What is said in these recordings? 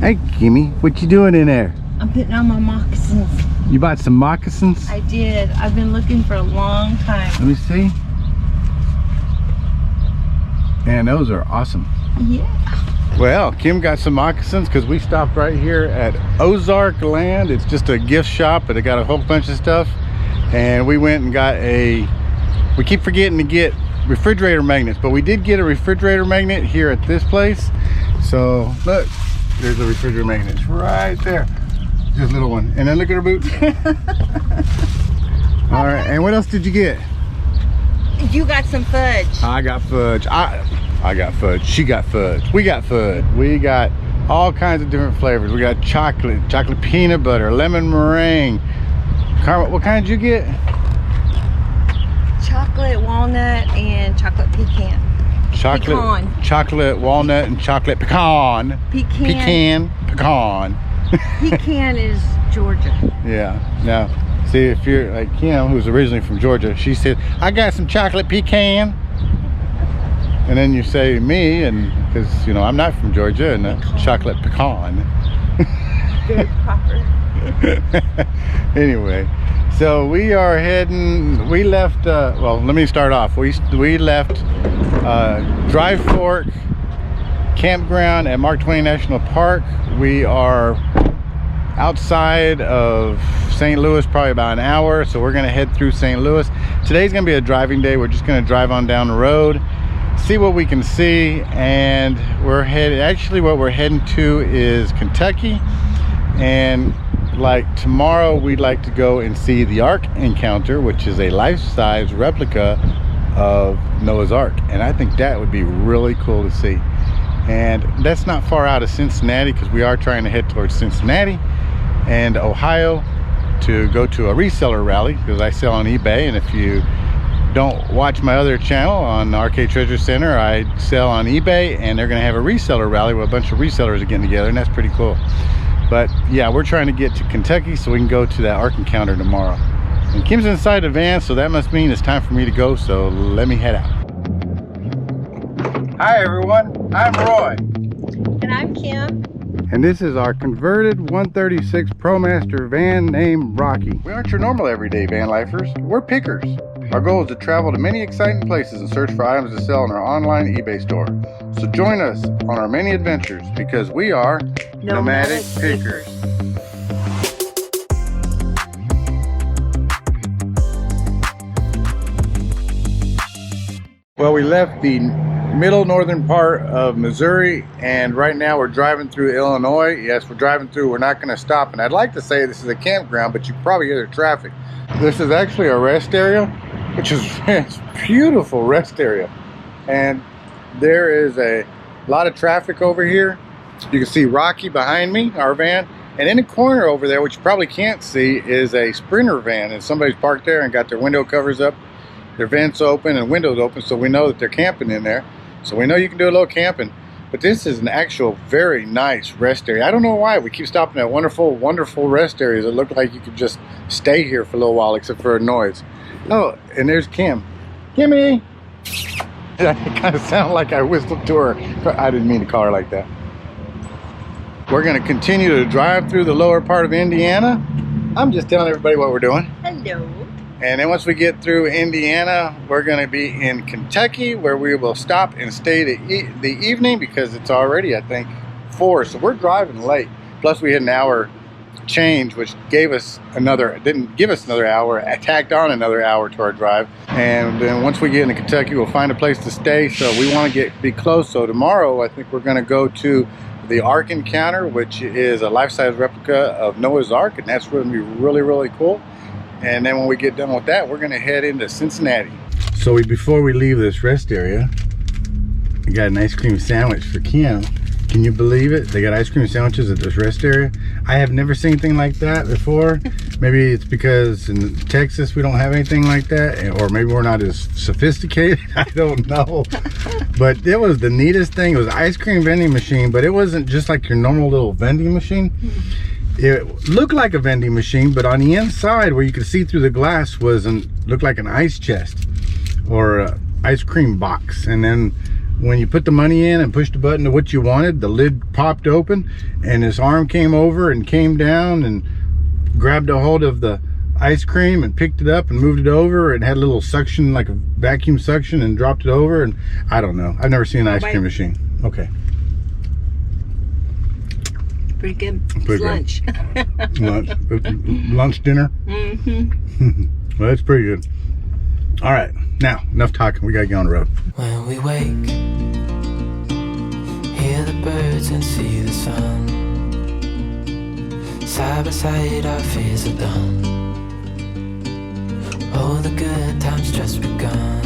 Hey, Kimmy, what you doing in there? I'm putting on my moccasins. You bought some moccasins? I did. I've been looking for a long time. Let me see. And those are awesome. Yeah. Well, Kim got some moccasins because we stopped right here at Ozark Land. It's just a gift shop, but it got a whole bunch of stuff. And we went and got we keep forgetting to get refrigerator magnets, but we did get a refrigerator magnet here at this place. So look, there's a refrigerator magnet right there. Just a little one. And then look at her boots. All right, and what else did you get? You got some fudge. I got fudge. I got fudge. She got fudge. We got fudge. We got all kinds of different flavors. We got chocolate peanut butter, lemon meringue. Carmen, what kind did you get? Chocolate walnut and chocolate pecan. Chocolate walnut and chocolate pecan. Pecan. Pecan is Georgia. Yeah. Now, see, if you're like Kim, who's originally from Georgia, she said, I got some chocolate pecan. And then you say me, and because, you know, I'm not from Georgia, and chocolate pecan. Very proper. Anyway, so we are heading, we left, well, let me start off. We left Dry Fork Campground at Mark Twain National Park. We are outside of St. Louis, probably about an hour, so we're gonna head through St. Louis. Today's gonna be a driving day. We're just gonna drive on down the road, see what we can see, and we're headed, actually what we're heading to is Kentucky. And like tomorrow, we'd like to go and see the Ark Encounter, which is a life-size replica of Noah's Ark, and I think that would be really cool to see. And that's not far out of Cincinnati, because we are trying to head towards Cincinnati and Ohio to go to a reseller rally, because I sell on eBay. And if you don't watch my other channel on Arcade Treasure Center, I sell on eBay, and they're going to have a reseller rally where a bunch of resellers are getting together, and that's pretty cool. But yeah, we're trying to get to Kentucky so we can go to that Ark Encounter tomorrow. And Kim's inside the van, so that must mean it's time for me to go, so let me head out. Hi everyone, I'm Roy. And I'm Kim. And this is our converted 136 ProMaster van named Rocky. We aren't your normal everyday van lifers, we're pickers. Our goal is to travel to many exciting places and search for items to sell in our online eBay store. So join us on our many adventures, because we are Nomadic Pickers. Well, we left the middle northern part of Missouri, and right now we're driving through Illinois. Yes, we're driving through. We're not going to stop. And I'd like to say this is a campground, but you probably hear the traffic. This is actually a rest area, which is a beautiful rest area. And there is a lot of traffic over here. You can see Rocky behind me, our van. And in the corner over there, which you probably can't see, is a Sprinter van. And somebody's parked there and got their window covers up, their vents open and windows open, so we know that they're camping in there. So we know you can do a little camping. But this is an actual very nice rest area. I don't know why we keep stopping at wonderful, wonderful rest areas that look like you could just stay here for a little while, except for a noise. Oh, and there's Kim. Kimmy! It kind of sounded like I whistled to her. I didn't mean to call her like that. We're going to continue to drive through the lower part of Indiana. I'm just telling everybody what we're doing. Hello. And then once we get through Indiana, we're going to be in Kentucky, where we will stop and stay the evening, because it's already, I think, 4. So we're driving late. Plus we had an hour change, which didn't give us another hour, tacked on another hour to our drive. And then once we get into Kentucky, we'll find a place to stay. So we want to be close. So tomorrow, I think we're going to go to the Ark Encounter, which is a life-size replica of Noah's Ark, and that's going to be really, really cool. And then when we get done with that, we're going to head into Cincinnati. So before we leave this rest area, we got an ice cream sandwich for Kim. Can you believe it? They got ice cream sandwiches at this rest area. I have never seen anything like that before. Maybe it's because in Texas we don't have anything like that, or maybe we're not as sophisticated. I don't know. But it was the neatest thing. It was an ice cream vending machine, but it wasn't just like your normal little vending machine. It looked like a vending machine, but on the inside where you could see through the glass looked like an ice chest or an ice cream box. And then when you put the money in and pushed the button to what you wanted, the lid popped open and this arm came over and came down and grabbed a hold of the ice cream and picked it up and moved it over and had a little suction, like a vacuum suction, and dropped it over. And I don't know, I've never seen an ice cream machine. Okay. Pretty good. Pretty It's good. lunch. Lunch, dinner. Mm-hmm. Well, that's pretty good. All right, now enough talking. We gotta get on the road. When we wake, hear the birds and see the sun. Side by side, our fears are done. Oh, the good times just begun.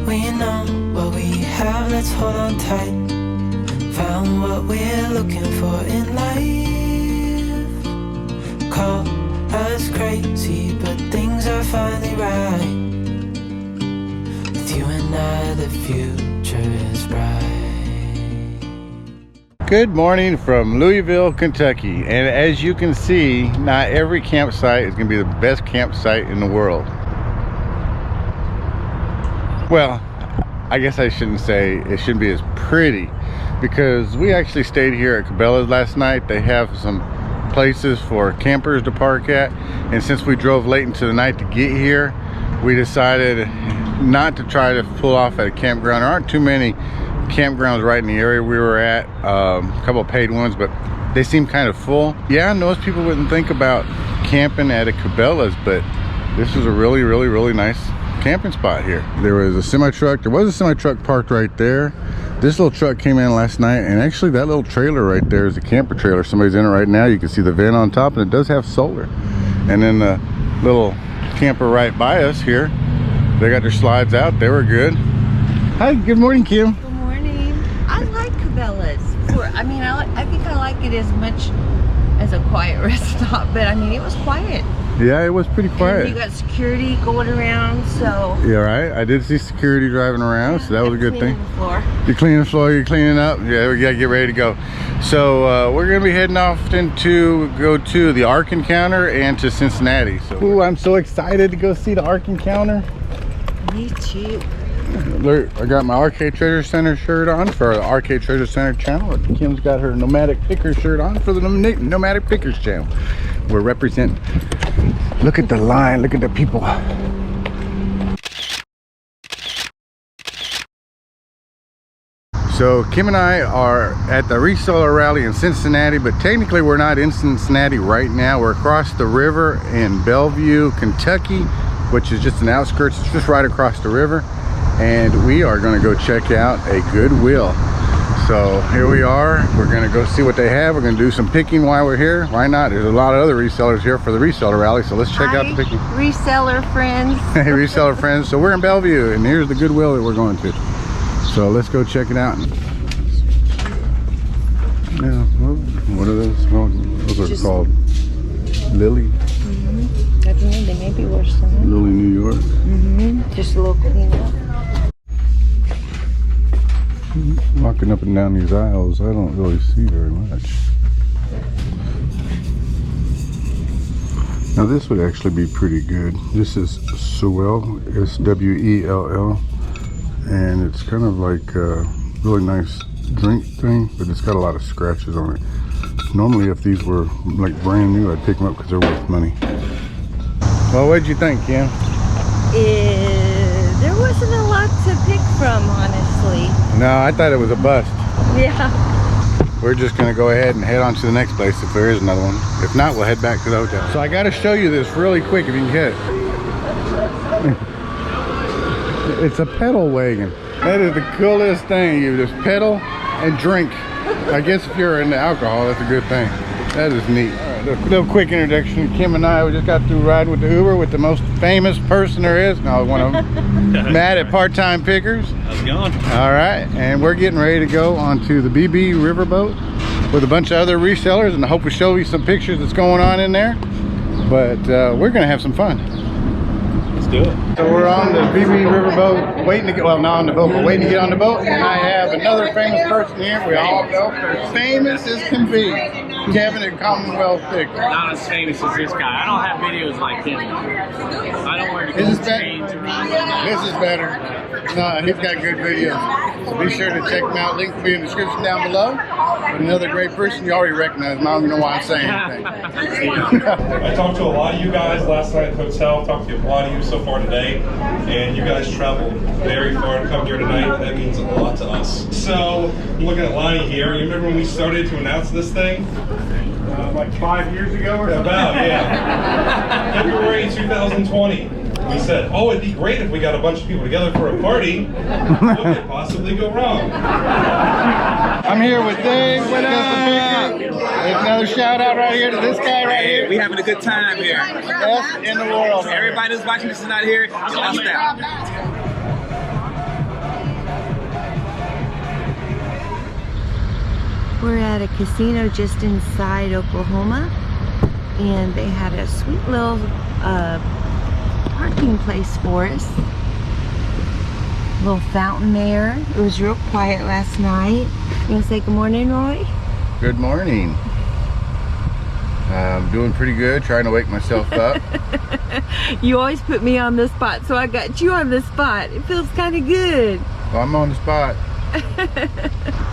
We know what we have, let's hold on tight. Found what we're looking for in life. Call us crazy, but things are finally right. With you and I, the future is bright. Good morning from Louisville, Kentucky. And as you can see, not every campsite is gonna be the best campsite in the world. Well, I guess I shouldn't say it shouldn't be as pretty, because we actually stayed here at Cabela's last night. They have some places for campers to park at, and since we drove late into the night to get here, we decided not to try to pull off at a campground. There aren't too many campgrounds right in the area we were at, a couple of paid ones, but they seem kind of full. Yeah, most people wouldn't think about camping at a Cabela's, but this is a really, really, really nice camping spot here. There was a semi-truck. There was a semi-truck parked right there. This little truck came in last night, and actually that little trailer right there is a camper trailer. Somebody's in it right now. You can see the vent on top, and it does have solar. And then the little camper right by us here, they got their slides out. They were good. Hi, good morning, Kim. Good morning. I like Cabela's. I mean, I think I like it as much as a quiet rest stop, but I mean, it was quiet. Yeah, it was pretty quiet. And you got security going around, so. Yeah, right. I did see security driving around, so that was a good thing. The floor. You're cleaning the floor, you're cleaning up. Yeah, we gotta get ready to go. So we're gonna be heading off to go to the Ark Encounter and to Cincinnati. So, ooh, I'm so excited to go see the Ark Encounter. Me too. Look, I got my Arcade Treasure Center shirt on for the Arcade Treasure Center channel. Kim's got her Nomadic Pickers shirt on for the Nomadic Pickers channel. We're representing. Look at the line, look at the people. So Kim and I are at the reseller rally in Cincinnati, but technically we're not in Cincinnati right now. We're across the river in Bellevue, Kentucky, which is just an outskirts. It's just right across the river. And we are gonna go check out a Goodwill. So here we are. We're gonna go see what they have. We're gonna do some picking while we're here. Why not? There's a lot of other resellers here for the reseller rally, so let's check out the picking. Reseller friends. Hey, reseller friends. So we're in Bellevue, and here's the Goodwill that we're going to. So let's go check it out. Yeah, well, what are those? Well, those are Just called Lily. I don't know, they may be worse than that. Lily, New York. Just a little cleanup. Walking up and down these aisles, I don't really see very much. Now this would actually be pretty good. This is Sewell, S-W-E-L-L, and it's kind of like a really nice drink thing, but it's got a lot of scratches on it. Normally if these were like brand new, I'd pick them up because they're worth money. Well, what did you think, Kim? There wasn't a lot to pick from, honestly. No, I thought it was a bust. Yeah. We're just gonna go ahead and head on to the next place if there is another one. If not, we'll head back to the hotel. So I gotta show you this really quick if you can get it. It's a pedal wagon. That is the coolest thing. You just pedal and drink. I guess if you're into alcohol, that's a good thing. That is neat. All right, a little quick introduction. Kim and I, we just got through riding with the Uber with the most famous person there is. No, one of them. Matt at Part-Time Pickers. How's it going? All right, and we're getting ready to go onto the BB riverboat with a bunch of other resellers, and I hope we show you some pictures that's going on in there. But we're gonna have some fun. Let's do it. So we're on the BB riverboat, waiting to get, well, not on the boat, but waiting to get on the boat, and I have another famous person here. We all know they're famous as can be. Kevin at Commonwealth Pickle. Not as famous as this guy. I don't have videos like him. I don't wear the Is this gold better? chains around. This is better. No, he's got good videos. So be sure to check him out. Link will be in the description down below. But another great person you already recognize him. I don't even know why I'm saying anything. I talked to a lot of you guys last night at the hotel, talked to a lot of you so far today, and you guys traveled very far to come here tonight, and that means a lot to us. So, I'm looking at Lonnie here. You remember when we started to announce this thing? Like 5 years ago or something? About, yeah. February 2020. We said, oh, it'd be great if we got a bunch of people together for a party. What could possibly go wrong? I'm here with Dave. What up? Another shout out right here to this guy right here. We having a good time here. Best in the world. Everybody who's watching this is not here. Lost out. We're at a casino just inside Oklahoma, and they had a sweet little parking place for us. Little fountain there. It was real quiet last night. You want to say good morning, Roy? Good morning. I'm doing pretty good, trying to wake myself up. You always put me on the spot, so I got you on the spot. It feels kind of good. Well, I'm on the spot.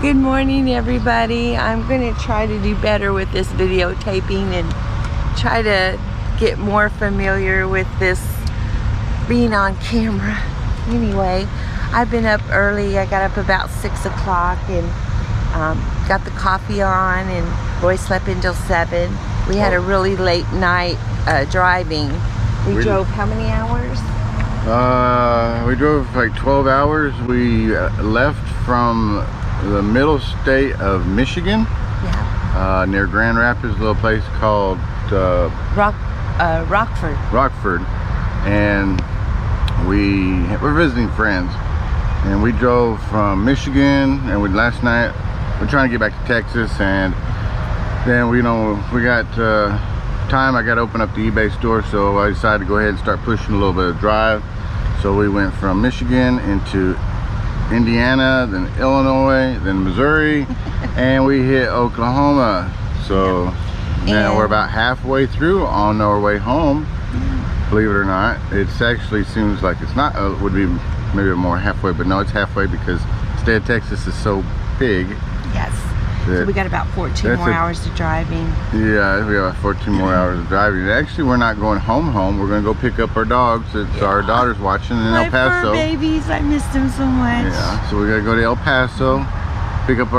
Good morning, everybody. I'm going to try to do better with this videotaping and try to get more familiar with this being on camera. Anyway, I've been up early. I got up about 6 o'clock and got the coffee on, and Roy slept until 7. We had a really late night driving. We drove how many hours? We drove like 12 hours. We left from the middle state of Michigan, Yeah. near Grand Rapids, a little place called Rockford. Rockford, and we're visiting friends, and we drove from Michigan, and last night we're trying to get back to Texas, and then we got time. I got to open up the eBay store, so I decided to go ahead and start pushing a little bit of drive. So we went from Michigan into Indiana, then Illinois, then Missouri, and we hit Oklahoma. So now we're about halfway through on our way home. Believe it or not, it actually seems like it's not. Would be maybe more halfway, but no, it's halfway because the state of Texas is so big. Yes. So we got about 14 more hours of driving. Yeah, we got 14 more hours of driving. Actually, we're not going home. We're going to go pick up our dogs. It's our daughter's watching in El Paso. My fur babies, I missed them so much. Yeah, so we got to go to El Paso, pick up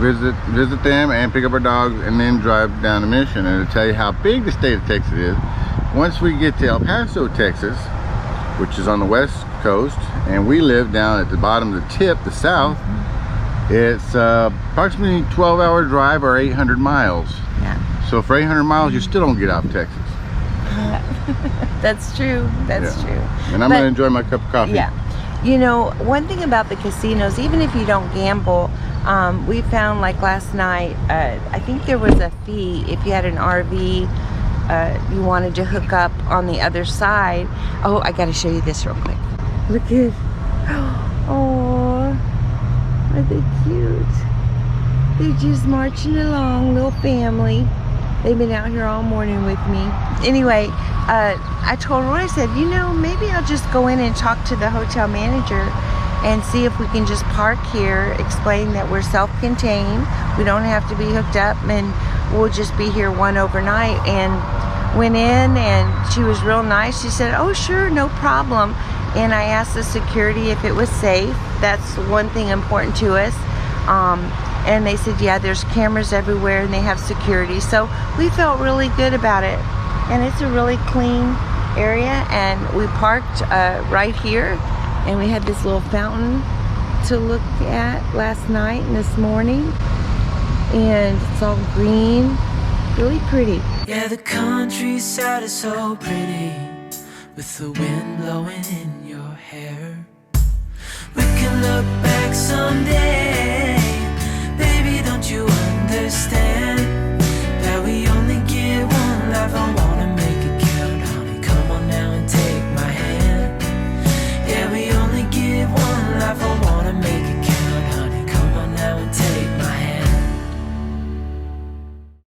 visit them, and pick up our dogs, and then drive down to Mission. And to tell you how big the state of Texas is, once we get to El Paso, Texas, which is on the west coast, and we live down at the bottom of the tip, the south. It's approximately 12-hour drive or 800 miles. Yeah. So for 800 miles, you still don't get out of Texas. That's true. That's true. And I'm going to enjoy my cup of coffee. Yeah. You know, one thing about the casinos, even if you don't gamble, we found like last night, I think there was a fee if you had an RV, you wanted to hook up on the other side. Oh, I got to show you this real quick. Look at, oh, are they cute? They're just marching along, little family. They've been out here all morning with me. Anyway, I told Roy, I said, you know, maybe I'll just go in and talk to the hotel manager and see if we can just park here, explain that we're self-contained. We don't have to be hooked up, and we'll just be here one overnight. And went in, and she was real nice. She said, oh, sure, no problem. And I asked the security if it was safe. That's one thing important to us. And they said, yeah, there's cameras everywhere and they have security. So we felt really good about it. And it's a really clean area. And we parked right here. And we had this little fountain to look at last night and this morning. And it's all green, really pretty. Yeah, the countryside is so pretty, with the wind blowing in your hair. We can look back someday, baby, don't you understand?